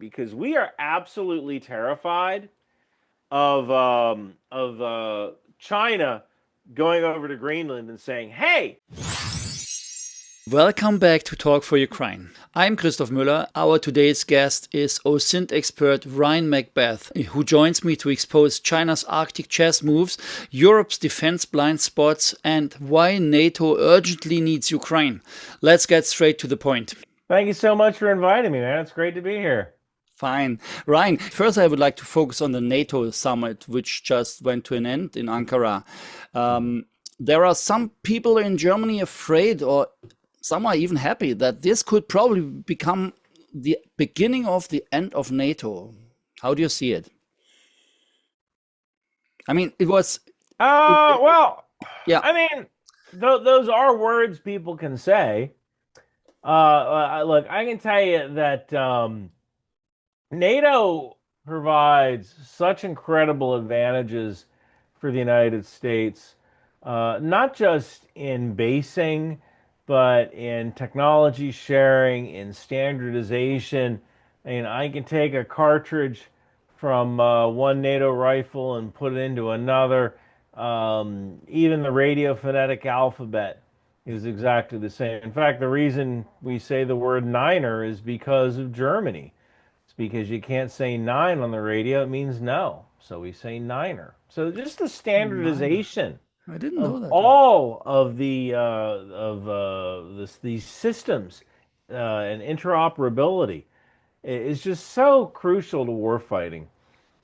because we are absolutely terrified of China going over to Greenland and saying, "Hey." Welcome back to Talk for Ukraine. I'm Christoph Müller. Our today's guest is OSINT expert Ryan McBeth, who joins me to expose China's Arctic chess moves, Europe's defense blind spots, and why NATO urgently needs Ukraine. Let's get straight to the point. Thank you so much for inviting me, man. It's great to be here. Fine. Ryan, first I would like to focus on the NATO summit, which just went to an end in Ankara. There are some people in Germany afraid, or some are even happy, that this could probably become the beginning of the end of NATO. How do you see it? I mean, it was. Well, Yeah. I mean, those are words people can say. Look, I can tell you that NATO provides such incredible advantages for the United States, not just in basing, but in technology sharing, in standardization. And I can take a cartridge from one NATO rifle and put it into another. Even the radio phonetic alphabet is exactly the same. In fact, the reason we say the word niner is because of Germany. It's because you can't say nine on the radio, it means no. So we say niner. So just the Minor. standardization I didn't of know that. all of these systems and interoperability is just so crucial to warfighting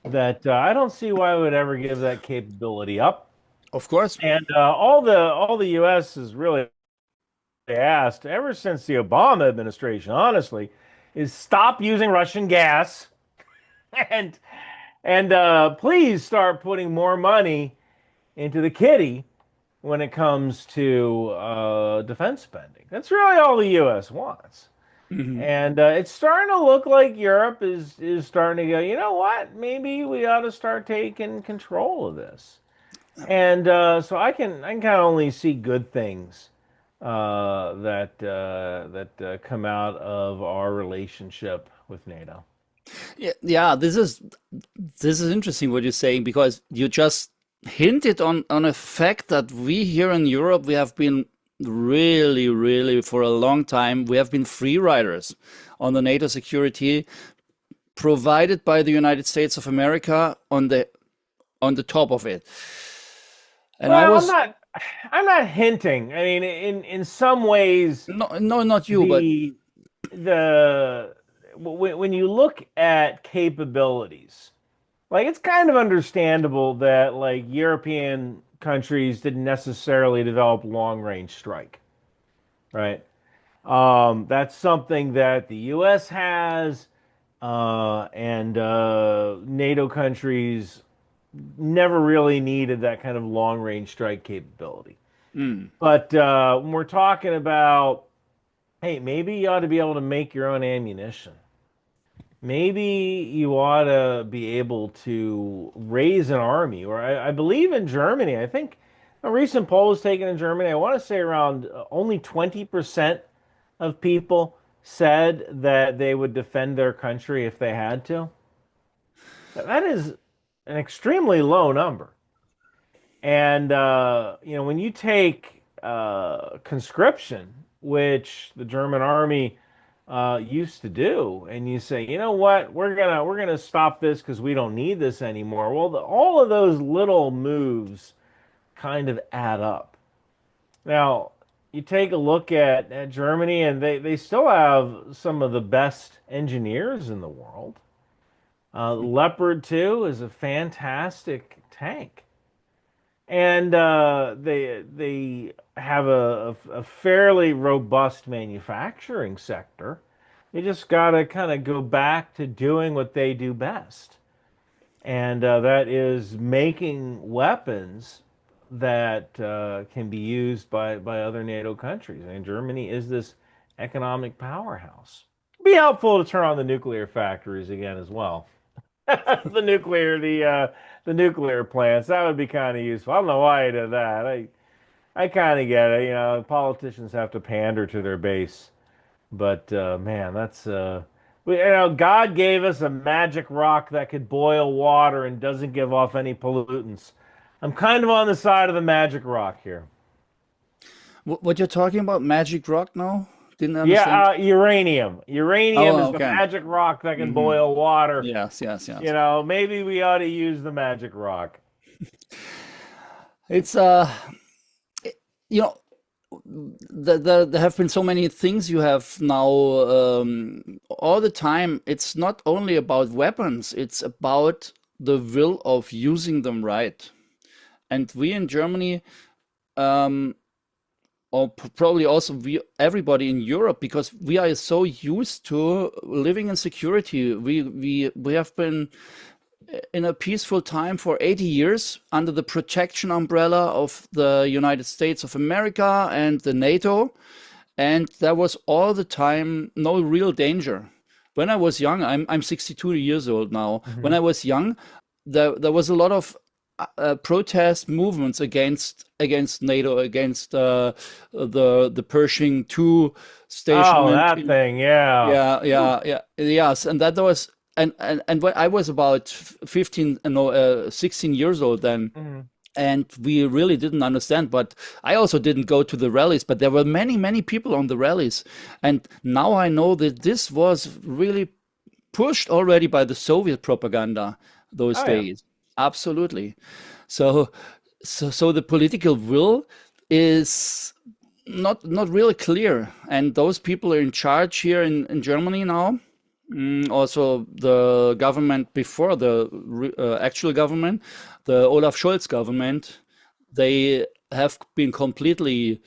that I don't see why we would ever give that capability up. Of course. And all the U.S. has really asked ever since the Obama administration, honestly, is stop using Russian gas and please start putting more money into the kitty when it comes to defense spending. That's really all the U.S. wants. Mhm. And it's starting to look like Europe is starting to go, you know what? Maybe we ought to start taking control of this. And so I can kind of only see good things that come out of our relationship with NATO. Yeah, this is interesting what you're saying, because you just hinted on a fact that we here in Europe, we have been really for a long time, we have been free riders on the NATO security provided by the United States of America on the top of it. And I Well, was I'm not hinting. I mean, in some ways, no, not you, but the the when you look at capabilities, like it's kind of understandable that like European countries didn't necessarily develop long range strike, right? That's something that the U.S. has, and NATO countries never really needed that kind of long range strike capability. mm, But when we're talking about, hey, maybe you ought to be able to make your own ammunition. Maybe you ought to be able to raise an army. Or I believe in Germany, I think a recent poll was taken in Germany. I want to say around only 20% of people said that they would defend their country if they had to. That is an extremely low number. And when you take conscription, which the German army used to do, and you say, you know what, we're gonna stop this because we don't need this anymore. Well, all of those little moves kind of add up. Now, you take a look at Germany, and they still have some of the best engineers in the world. Leopard 2 is a fantastic tank. And they have a fairly robust manufacturing sector. You just got to kind of go back to doing what they do best, and that is making weapons that can be used by other NATO countries. And Germany is this economic powerhouse. It'd be helpful to turn on the nuclear factories again as well. The nuclear plants. That would be kind of useful. I don't know why I did that. I kind of get it. You know, politicians have to pander to their base, but man, God gave us a magic rock that could boil water and doesn't give off any pollutants. I'm kind of on the side of the magic rock here. What you're talking about, magic rock now? Didn't understand. Yeah, uranium. Uranium Oh, is the okay. magic rock that can Hmm. boil water. Yes, yes, yes. Maybe we ought to use the magic rock. It's you know, there have been so many things you have now all the time. It's not only about weapons, it's about the will of using them right. And we in Germany, um, or probably also everybody in Europe, because we are so used to living in security. We have been in a peaceful time for 80 years under the protection umbrella of the United States of America and the NATO. And there was all the time no real danger. When I was young, I'm 62 years old now. When Hmm. I was young, there was a lot of protest movements against NATO, against the Pershing II Oh, stationment that in, thing, yeah. yeah, Whew. yeah, yeah, yes, and that was and when I was about 15, no, 16 years old then, Mhm. and we really didn't understand. But I also didn't go to the rallies, but there were many people on the rallies, and now I know that this was really pushed already by the Soviet propaganda those Oh, yeah. days. Absolutely. So, so the political will is not really clear, and those people are in charge here in Germany now. Also, the government before the actual government, the Olaf Scholz government, they have been completely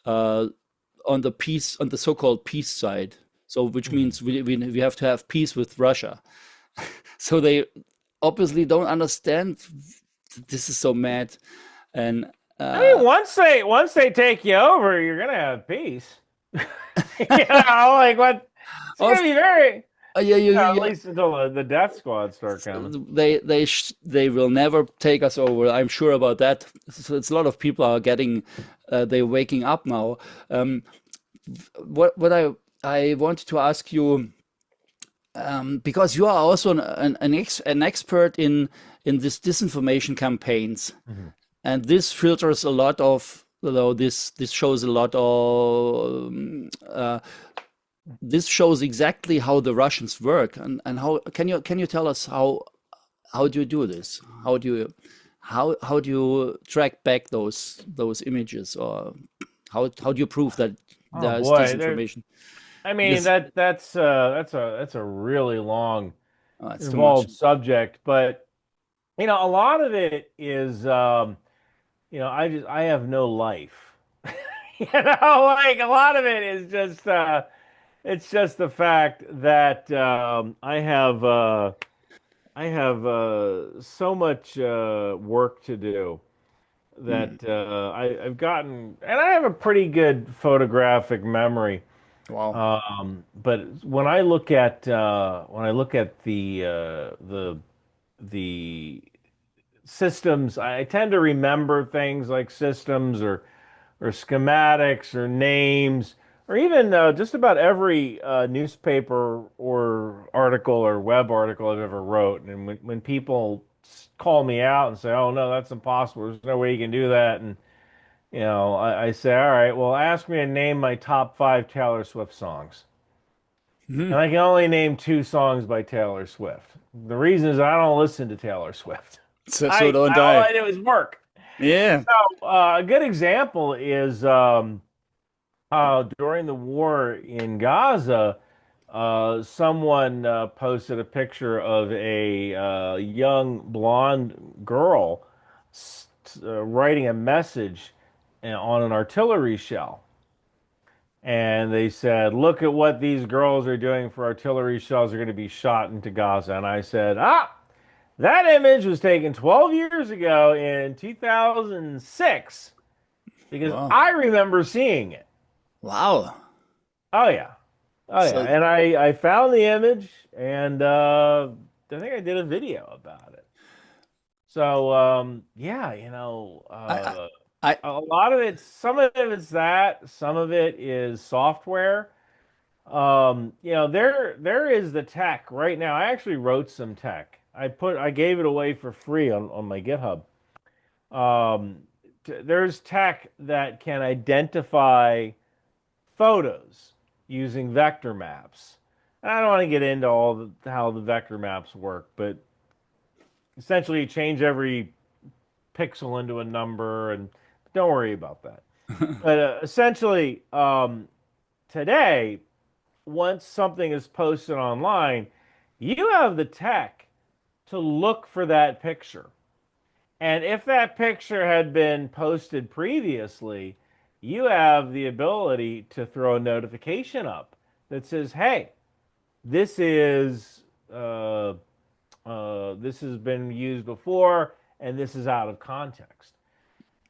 uh, on the so-called peace side. So, which Mhm. means we have to have peace with Russia. So they obviously don't understand. This is so mad, and I uh, mean, once they take you over, you're gonna have peace. Like what? It's gonna of be very, yeah, at least until the death squad start coming. they will never take us over. I'm sure about that. So it's a lot of people are getting they're waking up now. Um, what I wanted to ask you, because you are also an expert in this disinformation campaigns, Mhm. and this filters a lot of, this shows a lot of this shows exactly how the Russians work, and how can you tell us how do you do this? How do you track back those images, or how do you prove that Oh there is boy, there. disinformation? I mean Because that's a really long, it's too much. involved subject, but a lot of it is I have no life. Like a lot of it is just it's just the fact that I have so much work to do Hmm. that I've gotten, and I have a pretty good photographic memory. Wow. But when I look at the systems, I tend to remember things like systems or schematics or names or even just about every newspaper or article or web article I've ever wrote. And when people call me out and say, "Oh no, that's impossible. There's no way you can do that," and I say, "All right, well, ask me to name my top five Taylor Swift songs." Hmm. And I can only name two songs by Taylor Swift. The reason is I don't listen to Taylor Swift. So don't All I? I do is work. Yeah. So a good example is during the war in Gaza, someone posted a picture of a young blonde girl writing a message on an artillery shell. And they said, "Look at what these girls are doing for artillery shells are going to be shot into Gaza." And I said, that image was taken 12 years ago in 2006 because Wow. I remember seeing it. Wow. Oh yeah. Oh yeah. So And I found the image and I think I did a video about it. So yeah, I I a lot of it, some of it's that, some of it is software. there is the tech right now. I actually wrote some tech. I gave it away for free on my GitHub. Um, there's tech that can identify photos using vector maps. And I don't want to get into how the vector maps work, but essentially you change every pixel into a number, and don't worry about that. But essentially, today, once something is posted online, you have the tech to look for that picture. And if that picture had been posted previously, you have the ability to throw a notification up that says, "Hey, this is this has been used before, and this is out of context."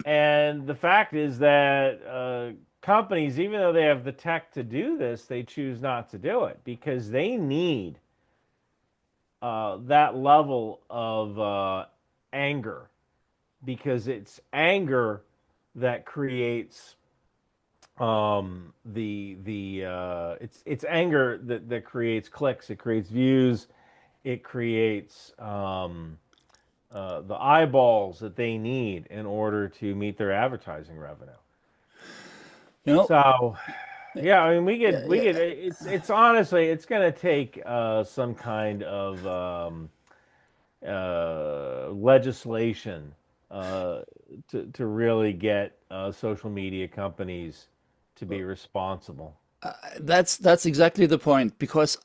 And the fact is that companies, even though they have the tech to do this, they choose not to do it because they need that level of anger, because it's anger that creates it's anger that creates clicks, it creates views, it creates the eyeballs that they need in order to meet their advertising revenue. You know, So, yeah, I mean, yeah, we yeah. could. It's honestly, it's going to take some kind of legislation uh, to really get social media companies to be responsible. That's exactly the point because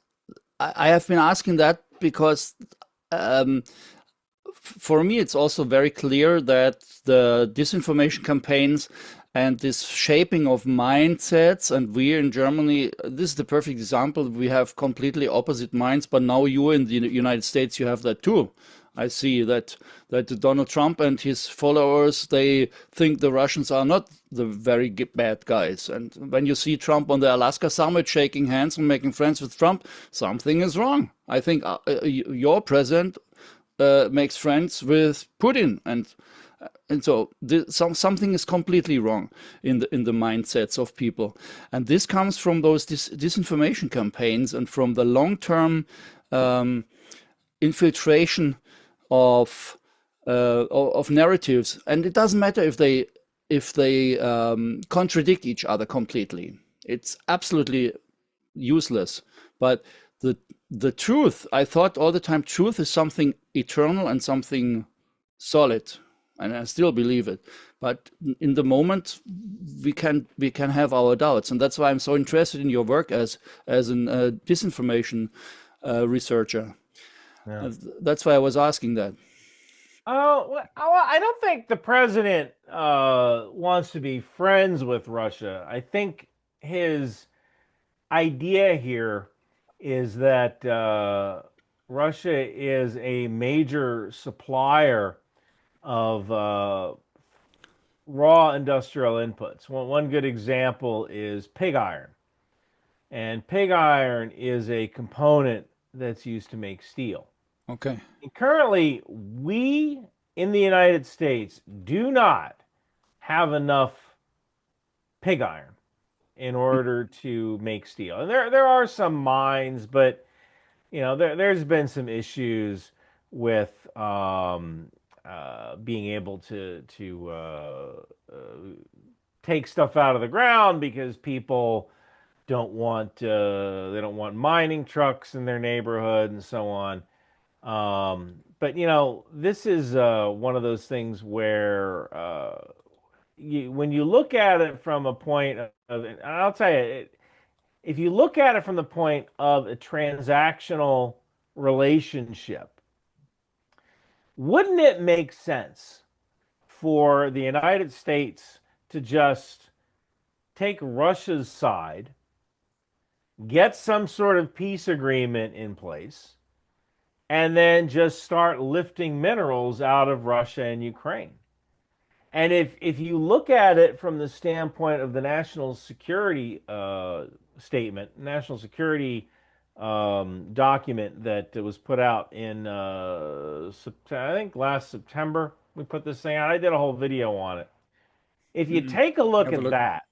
I have been asking that because um, for me it's also very clear that the disinformation campaigns and this shaping of mindsets, and we in Germany, this is the perfect example. We have completely opposite minds, but now you in the United States, you have that too. I see that Donald Trump and his followers, they think the Russians are not the very bad guys. And when you see Trump on the Alaska summit shaking hands and making friends with Trump, something is wrong. I think your president makes friends with Putin, and so something is completely wrong in the mindsets of people, and this comes from those disinformation campaigns and from the long-term um, infiltration of of narratives. And it doesn't matter if they contradict each other completely. It's absolutely useless. But the the truth, I thought all the time, truth is something eternal and something solid, and I still believe it. But in the moment, we can have our doubts, and that's why I'm so interested in your work as an disinformation researcher. Yeah. That's why I was asking that. I don't think the president wants to be friends with Russia. I think his idea here is that Russia is a major supplier of raw industrial inputs. One good example is pig iron. And pig iron is a component that's used to make steel. Okay. And currently, we in the United States do not have enough pig iron in order to make steel. And there are some mines, but there's been some issues with being able to take stuff out of the ground because people they don't want mining trucks in their neighborhood and so on. But this is one of those things where when you look at it from a point of, and I'll tell you, if you look at it from the point of a transactional relationship, wouldn't it make sense for the United States to just take Russia's side, get some sort of peace agreement in place, and then just start lifting minerals out of Russia and Ukraine? And if you look at it from the standpoint of the national security statement, national security document that was put out in I think last September, we put this thing out. I did a whole video on it. If you Mm. take a look Have a at look. that,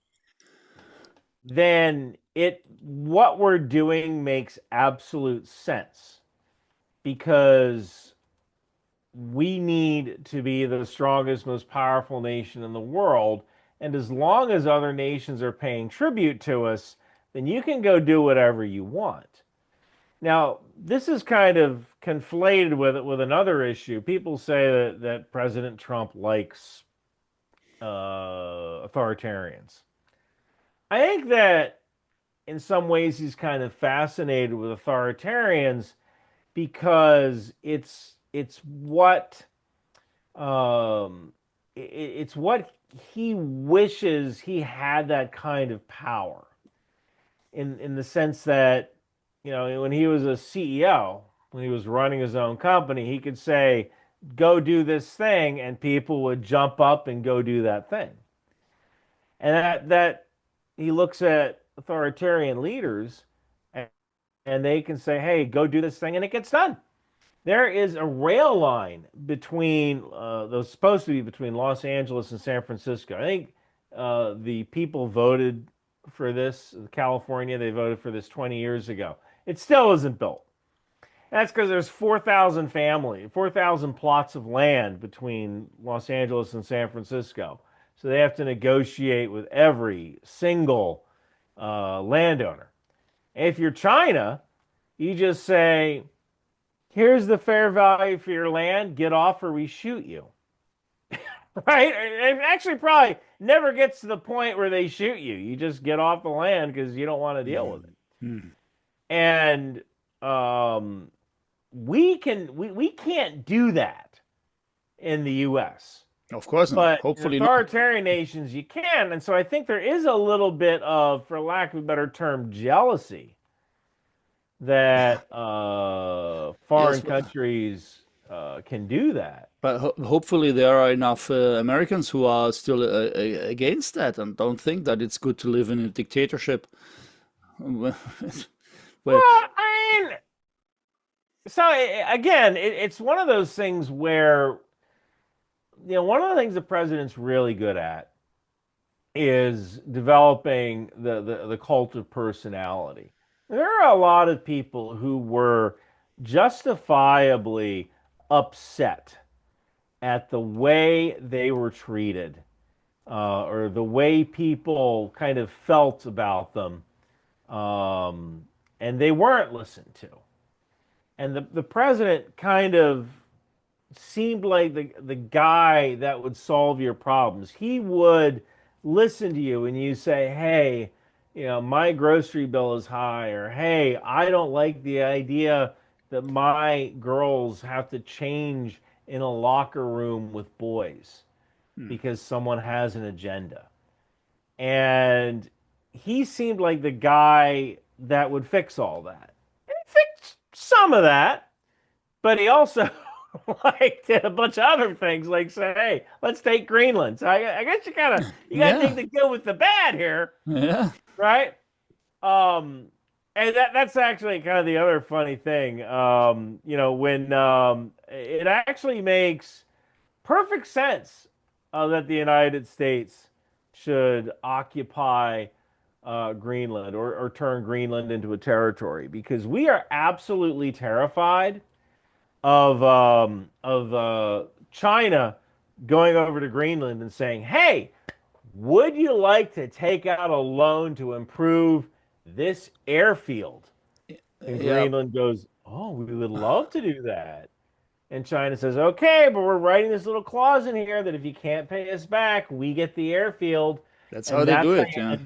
then what we're doing makes absolute sense because we need to be the strongest, most powerful nation in the world. And as long as other nations are paying tribute to us, then you can go do whatever you want. Now, this is kind of conflated with another issue. People say that President Trump likes authoritarians. I think that in some ways he's kind of fascinated with authoritarians because um, it's what he wishes he had that kind of power in the sense that when he was a CEO, when he was running his own company, he could say, "Go do this thing," and people would jump up and go do that thing. And that he looks at authoritarian leaders and they can say, "Hey, go do this thing," and it gets done. There is a rail line between those supposed to be between Los Angeles and San Francisco. I think the people voted for this, California, they voted for this 20 years ago. It still isn't built. That's because there's 4,000 plots of land between Los Angeles and San Francisco. So they have to negotiate with every single landowner. If you're China, you just say, "Here's the fair value for your land. Get off or we shoot you." Right? It actually probably never gets to the point where they shoot you. You just get off the land because you don't want to deal with it. Mm-hmm. And we can't do that in the U.S. Of course not. But in Hopefully not. authoritarian nations, you can. And so I think there is a little bit of, for lack of a better term, jealousy that foreign Yes, countries can do that. but hopefully there are enough Americans who are still against that and don't think that it's good to live in a dictatorship. Well, Well, I mean, so again, it's one of those things where, one of the things the president's really good at is developing the cult of personality. There are a lot of people who were justifiably upset at the way they were treated, or the way people kind of felt about them, and they weren't listened to. And the president kind of seemed like the guy that would solve your problems. He would listen to you and you say, "Hey, my grocery bill is high," or, "Hey, I don't like the idea that my girls have to change in a locker room with boys because someone has an agenda." And he seemed like the guy that would fix all that. And he fixed some of that, but he also like did a bunch of other things, like say, "Hey, let's take Greenland." So I guess you gotta yeah, take the good with the bad here, yeah, right? And that's actually kind of the other funny thing. When it actually makes perfect sense that the United States should occupy Greenland, or turn Greenland into a territory, because we are absolutely terrified of China going over to Greenland and saying, "Hey, would you like to take out a loan to improve this airfield?" And yeah. Greenland goes, "Oh, we would love to do that." And China says, "Okay, but we're writing this little clause in here that if you can't pay us back, we get the airfield." That's how And they do it. Yeah.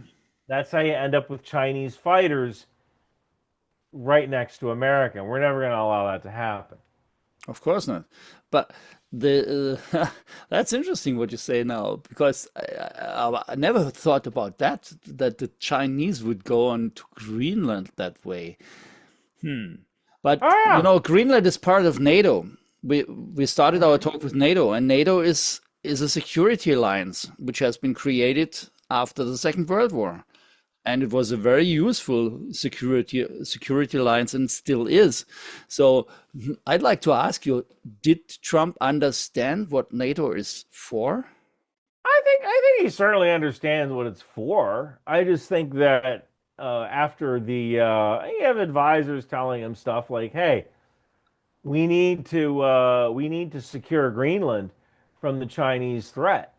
that's how you end up with Chinese fighters right next to America. And we're never going to allow that to happen. Of course not. But the that's interesting what you say now, because I never thought about that, that the Chinese would go on to Greenland that way. But Oh, yeah. Greenland is part of NATO. We started our talk with NATO, and NATO is a security alliance which has been created after the Second World War. And it was a very useful security alliance, and still is. So I'd like to ask you, did Trump understand what NATO is for? I think he certainly understands what it's for. I just think that after you have advisors telling him stuff like, "Hey, we need to secure Greenland from the Chinese threat."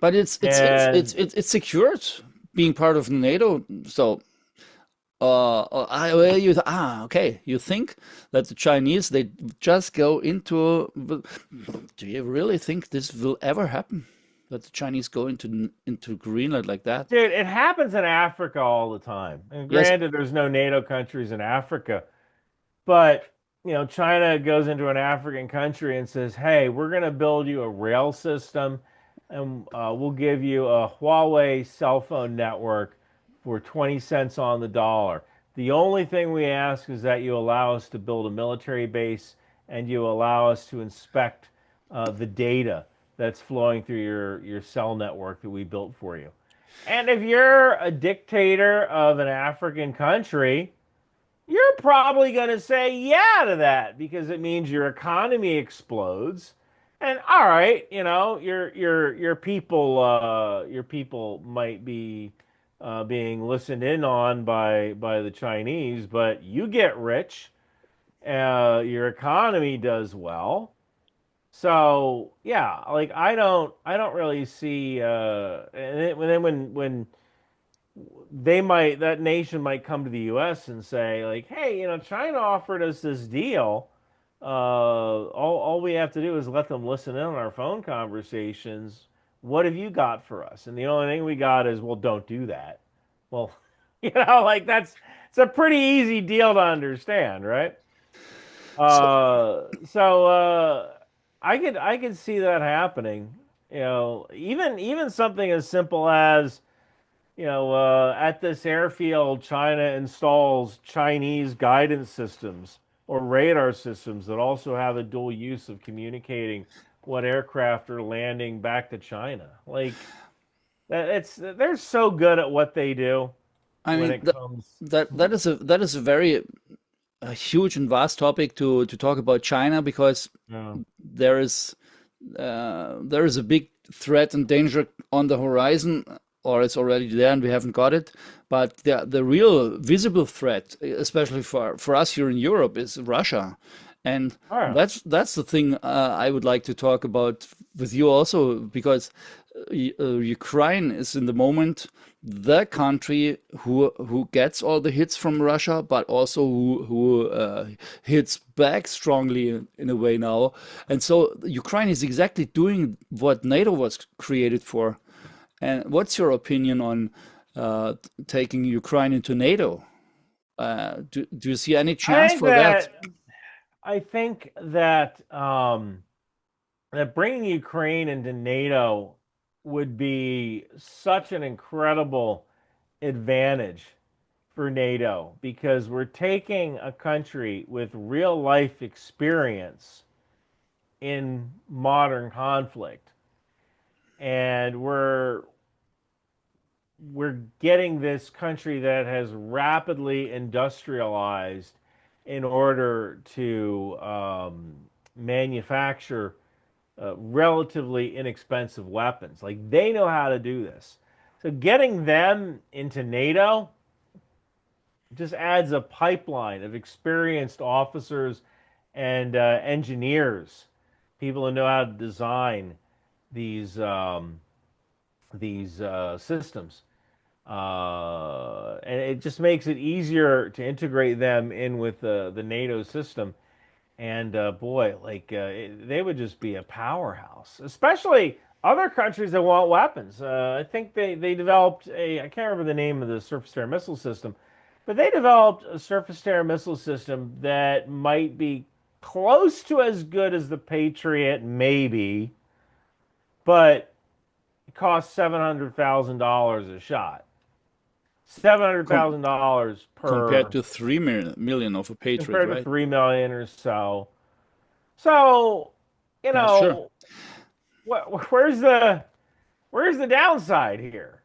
But And it's secured being part of NATO. So okay, you think that the Chinese they just go into? Do you really think this will ever happen? That the Chinese go into Greenland like that? dude, it happens in Africa all the time. And Yes, granted, there's no NATO countries in Africa, but China goes into an African country and says, "Hey, we're going to build you a rail system, and we'll give you a Huawei cell phone network for 20 cents on the dollar. The only thing we ask is that you allow us to build a military base and you allow us to inspect the data that's flowing through your cell network that we built for you." And if you're a dictator of an African country, you're probably going to say yeah to that because it means your economy explodes. And all right, your people might be being listened in on by the Chinese, but you get rich, your economy does well. So yeah, like I don't really see and then when that nation might come to the U.S. and say like, "Hey, China offered us this deal. All we have to do is let them listen in on our phone conversations. What have you got for us?" And the only thing we got is, "Well, don't do that." Well, like it's a pretty easy deal to understand, right? so So I could see that happening. Even something as simple as at this airfield, China installs Chinese guidance systems or radar systems that also have a dual use of communicating what aircraft are landing back to China. Like they're so good at what they do I when mean it comes. that is a very a huge and vast topic to talk about China because Yeah. there is there is a big threat and danger on the horizon, or it's already there and we haven't got it. But the real visible threat, especially for us here in Europe, is Russia, and All right. that's the thing I would like to talk about with you also because Ukraine is in the moment the country who gets all the hits from Russia, but also who hits back strongly in a way now. And so Ukraine is exactly doing what NATO was created for. And what's your opinion on taking Ukraine into NATO? Do you see any I chance think for that? that I think that that bringing Ukraine into NATO would be such an incredible advantage for NATO because we're taking a country with real life experience in modern conflict and we're getting this country that has rapidly industrialized in order to manufacture relatively inexpensive weapons. Like they know how to do this. So getting them into NATO just adds a pipeline of experienced officers and engineers, people who know how to design these systems. And it just makes it easier to integrate them in with the NATO system. And boy, like they would just be a powerhouse, especially other countries that want weapons. I think they developed I can't remember the name of the surface to air missile system, but they developed a surface to air missile system that might be close to as good as the Patriot, maybe, but it costs $700,000 a shot. Com $700,000 Compared per to 3 million of a Patriot, compared to right? 3 million or so. So, you Yeah, sure. know, where's the downside here,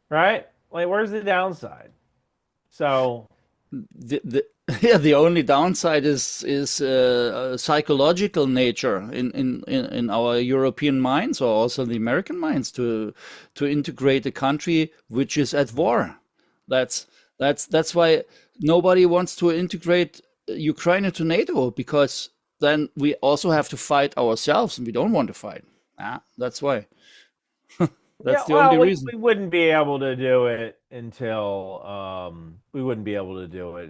right? Like, where's the downside? So, The yeah, the only downside is psychological nature in our European minds or also the American minds to integrate a country which is at war. That's that's why nobody wants to integrate Ukraine into NATO, because then we also have to fight ourselves, and we don't want to fight. That's why. Yeah, That's the only well, reason. we wouldn't be able to do it until we wouldn't be able to do it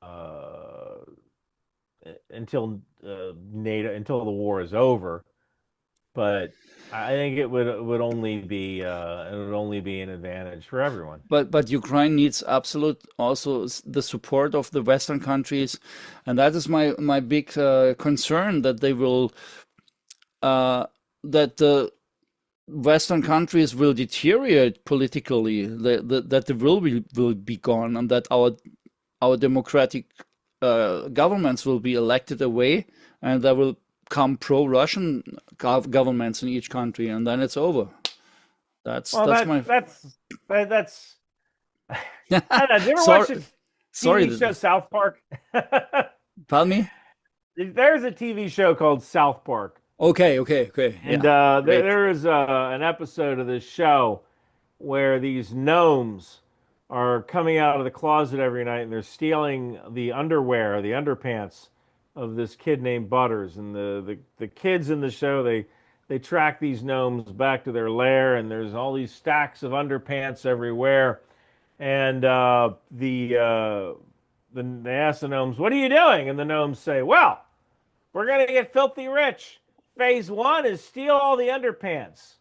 uh, until NATO until the war is over. But I think it would only be an advantage for everyone. But Ukraine needs absolute also the support of the Western countries, and that is my big concern, that they will that the Western countries will deteriorate politically, that the will be gone, and that our democratic governments will be elected away, and there will come pro-Russian governments in each country, and then it's over. Well, That's my that's I don't know. Did you ever sorry watch the sorry. TV show South Park? Pardon me. There's a TV show called South Park, Okay. and Yeah, great. there is an episode of this show where these gnomes are coming out of the closet every night and they're stealing the underwear, the underpants of this kid named Butters. And the kids in the show, they track these gnomes back to their lair, and there's all these stacks of underpants everywhere. And they ask the gnomes, "What are you doing?" And the gnomes say, "Well, we're gonna get filthy rich. Phase one is steal all the underpants.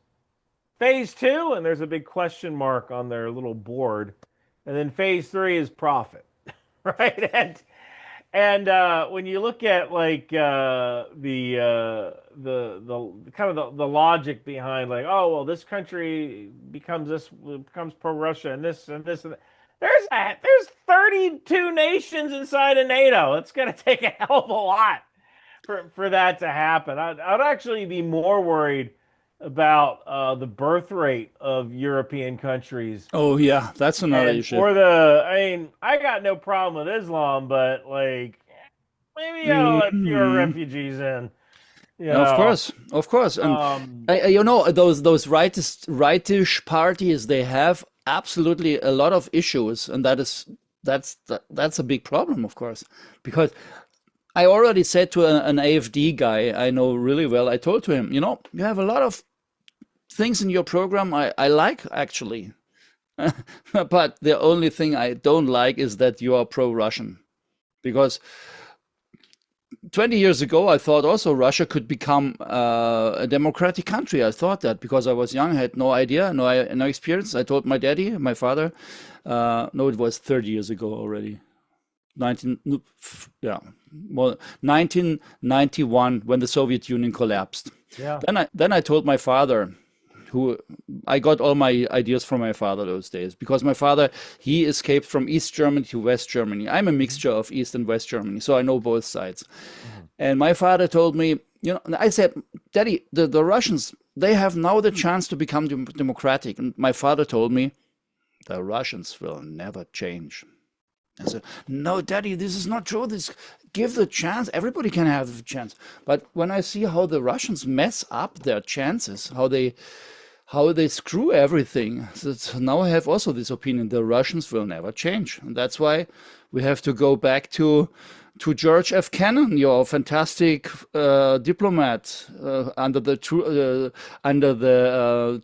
Phase two," and there's a big question mark on their little board, and then phase three is profit, right? And when you look at like the kind of the logic behind, like, oh well, this country becomes pro Russia, and this and this and that. There's 32 nations inside of NATO. It's going to take a hell of a lot for that to happen. I'd actually be more worried about the birth rate of European countries. Oh yeah, that's another And issue. I mean, I got no problem with Islam, but like, maybe you gotta let fewer Mhm. refugees in, you Of know. course, of course, and Um, you know, those rightish parties, they have absolutely a lot of issues, and that's a big problem, of course, because I already said to an AFD guy I know really well. I told to him, you know, you have a lot of things in your program I like actually, but the only thing I don't like is that you are pro-Russian, because 20 years ago, I thought also Russia could become a democratic country. I thought that because I was young, I had no idea, no experience. I told my daddy, my father, no, it was 30 years ago already. 19, yeah, well, 1991 when the Soviet Union collapsed. yeah. Then I told my father, who I got all my ideas from my father those days, because my father, he escaped from East Germany to West Germany. I'm a mixture of East and West Germany, so I know both sides. Mhm. And my father told me, you know, I said, Daddy, the Russians, they have now the chance to become democratic. And my father told me, the Russians will never change. I said, no, Daddy, this is not true. This give the chance. Everybody can have the chance. But when I see how the Russians mess up their chances, how they screw everything, so now I have also this opinion: the Russians will never change, and that's why we have to go back to George F. Kennan, your fantastic diplomat under the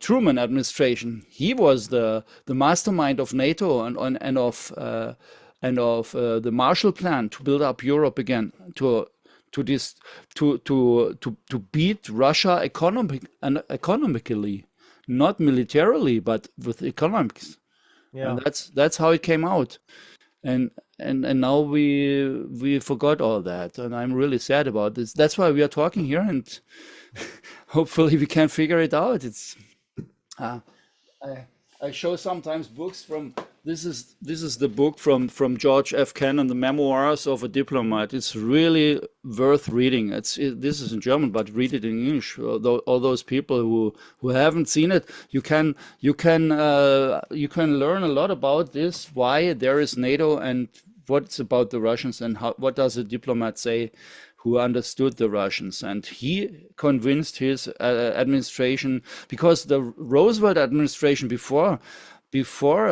Truman administration. He was the mastermind of NATO and of the Marshall Plan to build up Europe again, to this to beat Russia economically, not militarily, but with economics, and Yeah. that's how it came out. And now we forgot all that, and I'm really sad about this. That's why we are talking here, and hopefully we can figure it out. It's uh, I I show sometimes books from this is the book from George F. Kennan, the Memoirs of a Diplomat. It's really worth reading. This is in German, but read it in English. All those people who haven't seen it, you can learn a lot about this, why there is NATO, and what's about the Russians, and what does a diplomat say who understood the Russians. And he convinced his administration, because the Roosevelt administration before, before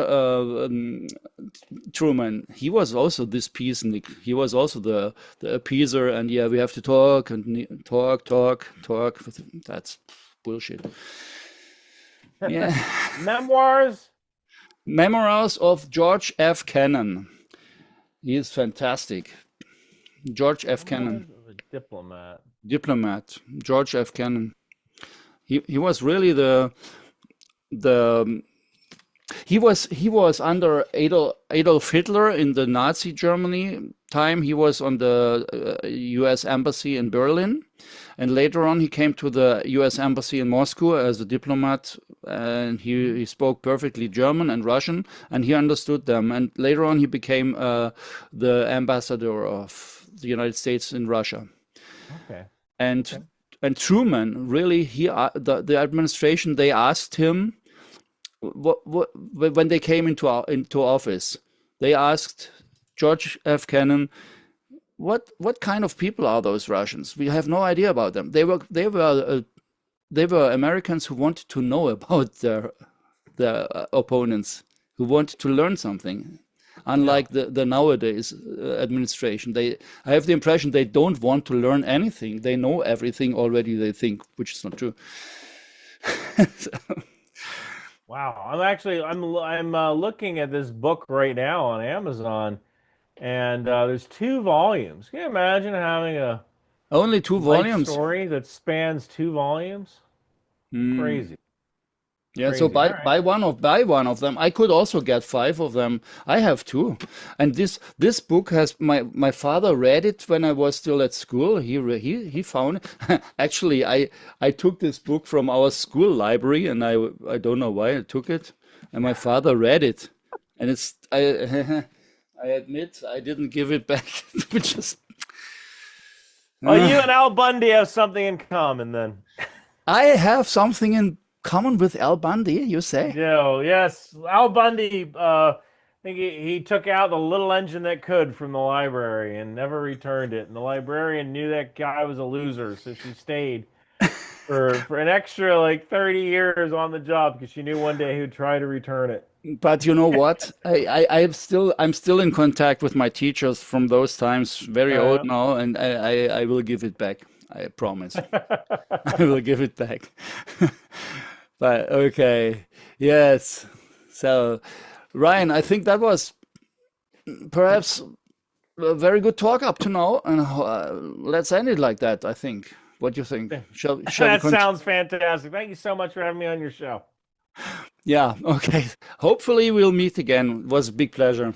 Truman, he was also this peacenik. He was also the appeaser, and yeah, we have to talk and talk. That's bullshit. Yeah. Memoirs of George F. Kennan. He is fantastic. George F. Kennan. Diplomat. George F. Kennan. He was really he was under Adolf Hitler in the Nazi Germany time. He was on the U.S. embassy in Berlin, and later on he came to the U.S. embassy in Moscow as a diplomat, and he spoke perfectly German and Russian, and he understood them. And later on he became the ambassador of the United States in Russia. Okay. And Truman, really, the administration, they asked him, when they came into office, they asked George F. Kennan, what kind of people are those Russians? We have no idea about them. They were Americans who wanted to know about their opponents, who wanted to learn something. Unlike the nowadays administration, I have the impression they don't want to learn anything. They know everything already, they think, which is not true. So. Wow, I'm looking at this book right now on Amazon, and there's 2 volumes. Can you imagine having only 2 volumes story that spans 2 volumes? Crazy. Yeah, crazy. So buy one of them. I could also get 5 of them. I have 2, and this book has my father read it when I was still at school. He found it. Actually, I took this book from our school library, and I don't know why I took it, and my father read it, and I admit I didn't give it back. Just well, you and Al Bundy have something in common then. I have something in common with Al Bundy, you say? Yeah, yes. Al Bundy, I think he took out the little engine that could from the library and never returned it. And the librarian knew that guy was a loser, so she stayed for an extra like 30 years on the job because she knew one day he would try to return it. But you know what? I'm still in contact with my teachers from those times, very old now, and I will give it back. I promise. I will give it back. But okay, yes. So, Ryan, I think that was perhaps a very good talk up to now, and let's end it like that. I think. What do you think? Shall that sounds fantastic. Thank you so much for having me on your show. Yeah. Okay. Hopefully, we'll meet again. It was a big pleasure.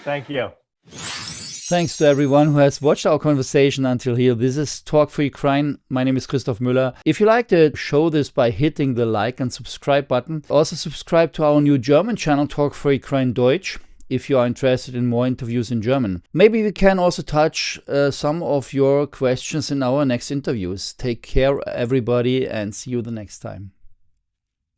Thank you. Thanks to everyone who has watched our conversation until here. This is Talk for Ukraine. My name is Christoph Müller. If you liked it, show this by hitting the like and subscribe button. Also subscribe to our new German channel, Talk for Ukraine Deutsch, if you are interested in more interviews in German. Maybe we can also touch some of your questions in our next interviews. Take care, everybody, and see you the next time.